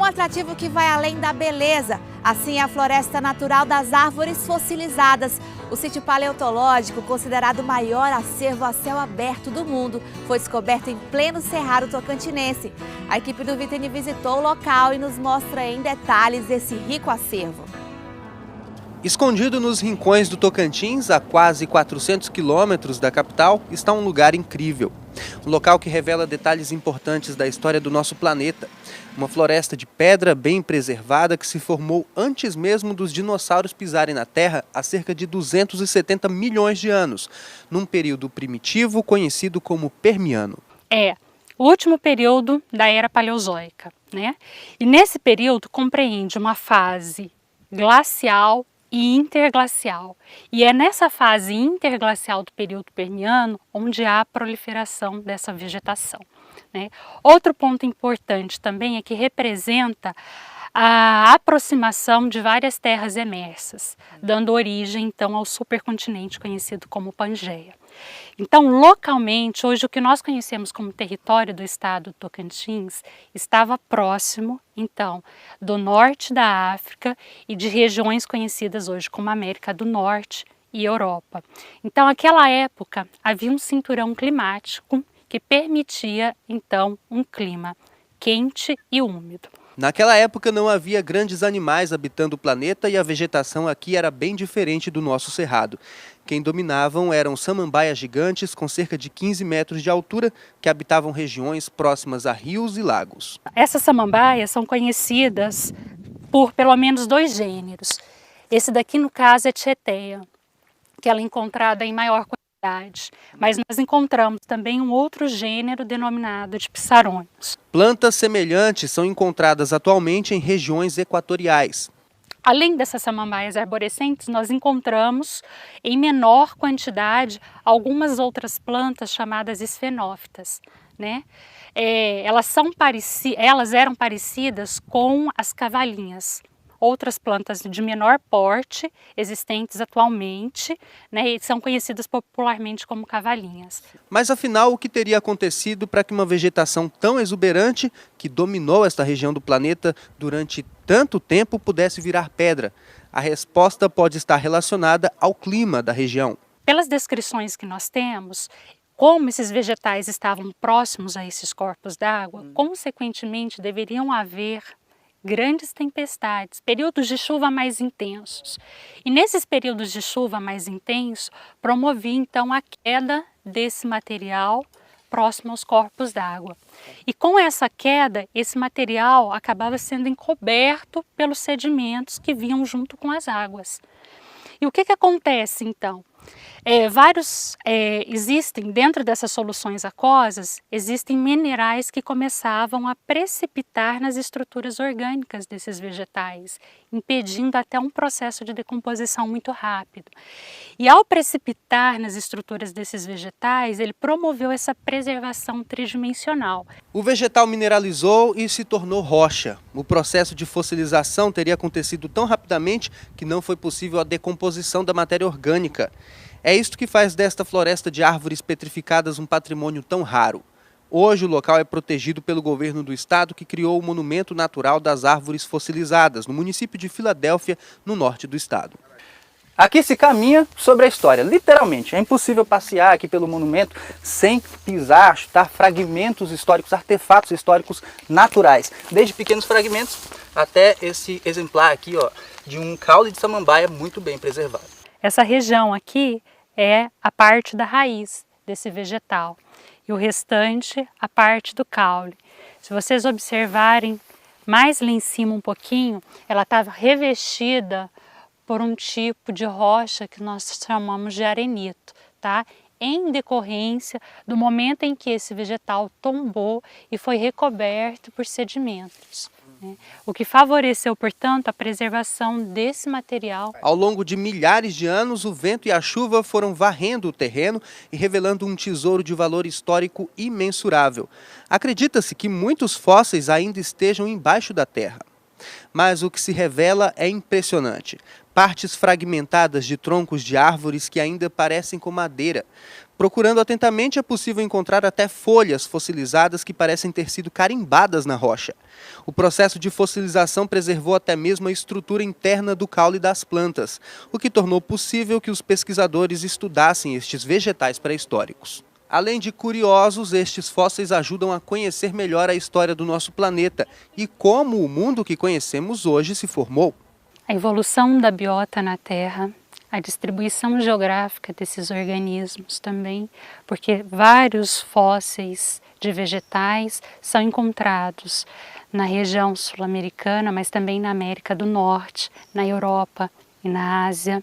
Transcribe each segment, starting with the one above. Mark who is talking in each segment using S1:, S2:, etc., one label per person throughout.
S1: Um atrativo que vai além da beleza. Assim é a Floresta Natural das Árvores Fossilizadas. O sítio paleontológico, considerado o maior acervo a céu aberto do mundo, foi descoberto em pleno Cerrado Tocantinense. A equipe do Vitrine visitou o local e nos mostra em detalhes esse rico acervo.
S2: Escondido nos rincões do Tocantins, a quase 400 quilômetros da capital, está um lugar incrível. Um local que revela detalhes importantes da história do nosso planeta. Uma floresta de pedra bem preservada que se formou antes mesmo dos dinossauros pisarem na Terra há cerca de 270 milhões de anos, num período primitivo conhecido como Permiano.
S3: É o último período da Era Paleozoica, né? E nesse período compreende uma fase glacial e interglacial. E é nessa fase interglacial do período Permiano onde há a proliferação dessa vegetação, né? Outro ponto importante também é que representa a aproximação de várias terras emersas, dando origem então ao supercontinente conhecido como Pangeia. Então, localmente, hoje o que nós conhecemos como território do estado do Tocantins estava próximo, então, do norte da África e de regiões conhecidas hoje como América do Norte e Europa. Então, naquela época, havia um cinturão climático que permitia, então, um clima quente e úmido.
S2: Naquela época não havia grandes animais habitando o planeta e a vegetação aqui era bem diferente do nosso cerrado. Quem dominavam eram samambaias gigantes com cerca de 15 metros de altura que habitavam regiões próximas a rios e lagos.
S3: Essas samambaias são conhecidas por pelo menos 2 gêneros. Esse daqui, no caso, é Tieteia, que ela é encontrada em maior quantidade. Mas nós encontramos também um outro gênero denominado de psarônios.
S2: Plantas semelhantes são encontradas atualmente em regiões equatoriais.
S3: Além dessas samambaias arborescentes, nós encontramos em menor quantidade algumas outras plantas chamadas esfenófitas, né? Elas eram parecidas com as cavalinhas. Outras plantas de menor porte existentes atualmente, né, e são conhecidas popularmente como cavalinhas.
S2: Mas afinal, o que teria acontecido para que uma vegetação tão exuberante, que dominou esta região do planeta durante tanto tempo, pudesse virar pedra? A resposta pode estar relacionada ao clima da região.
S3: Pelas descrições que nós temos, como esses vegetais estavam próximos a esses corpos d'água, consequentemente deveriam haver grandes tempestades, períodos de chuva mais intensos. E nesses períodos de chuva mais intensos, promovia então a queda desse material próximo aos corpos d'água. E com essa queda, esse material acabava sendo encoberto pelos sedimentos que vinham junto com as águas. E o que acontece então? Existem dentro dessas soluções aquosas, existem minerais que começavam a precipitar nas estruturas orgânicas desses vegetais, impedindo até um processo de decomposição muito rápido. E ao precipitar nas estruturas desses vegetais, ele promoveu essa preservação tridimensional.
S2: O vegetal mineralizou e se tornou rocha. O processo de fossilização teria acontecido tão rapidamente que não foi possível a decomposição da matéria orgânica. É isto que faz desta floresta de árvores petrificadas um patrimônio tão raro. Hoje o local é protegido pelo governo do estado, que criou o Monumento Natural das Árvores Fossilizadas, no município de Filadélfia, no norte do estado.
S4: Aqui se caminha sobre a história, literalmente. É impossível passear aqui pelo monumento sem pisar, chutar fragmentos históricos, artefatos históricos naturais. Desde pequenos fragmentos até esse exemplar aqui, ó, de um caule de samambaia muito bem preservado.
S3: Essa região aqui é a parte da raiz desse vegetal e o restante a parte do caule. Se vocês observarem mais lá em cima um pouquinho, ela estava revestida por um tipo de rocha que nós chamamos de arenito, tá? Em decorrência do momento em que esse vegetal tombou e foi recoberto por sedimentos, né? O que favoreceu, portanto, a preservação desse material.
S2: Ao longo de milhares de anos, o vento e a chuva foram varrendo o terreno e revelando um tesouro de valor histórico imensurável. Acredita-se que muitos fósseis ainda estejam embaixo da terra. Mas o que se revela é impressionante. Partes fragmentadas de troncos de árvores que ainda parecem com madeira. Procurando atentamente é possível encontrar até folhas fossilizadas que parecem ter sido carimbadas na rocha. O processo de fossilização preservou até mesmo a estrutura interna do caule das plantas, o que tornou possível que os pesquisadores estudassem estes vegetais pré-históricos. Além de curiosos, estes fósseis ajudam a conhecer melhor a história do nosso planeta e como o mundo que conhecemos hoje se formou.
S3: A evolução da biota na Terra, a distribuição geográfica desses organismos também, porque vários fósseis de vegetais são encontrados na região sul-americana, mas também na América do Norte, na Europa e na Ásia.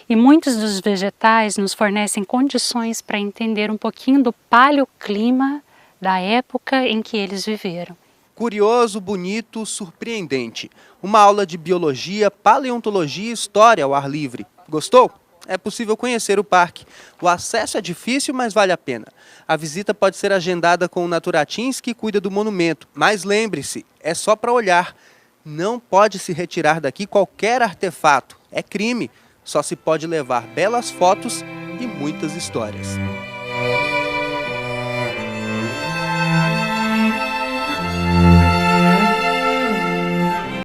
S3: E muitos dos vegetais nos fornecem condições para entender um pouquinho do paleoclima da época em que eles viveram.
S2: Curioso, bonito, surpreendente. Uma aula de biologia, paleontologia e história ao ar livre. Gostou? É possível conhecer o parque. O acesso é difícil, mas vale a pena. A visita pode ser agendada com o Naturatins, que cuida do monumento. Mas lembre-se, é só para olhar. Não pode se retirar daqui qualquer artefato. É crime. Só se pode levar belas fotos e muitas histórias.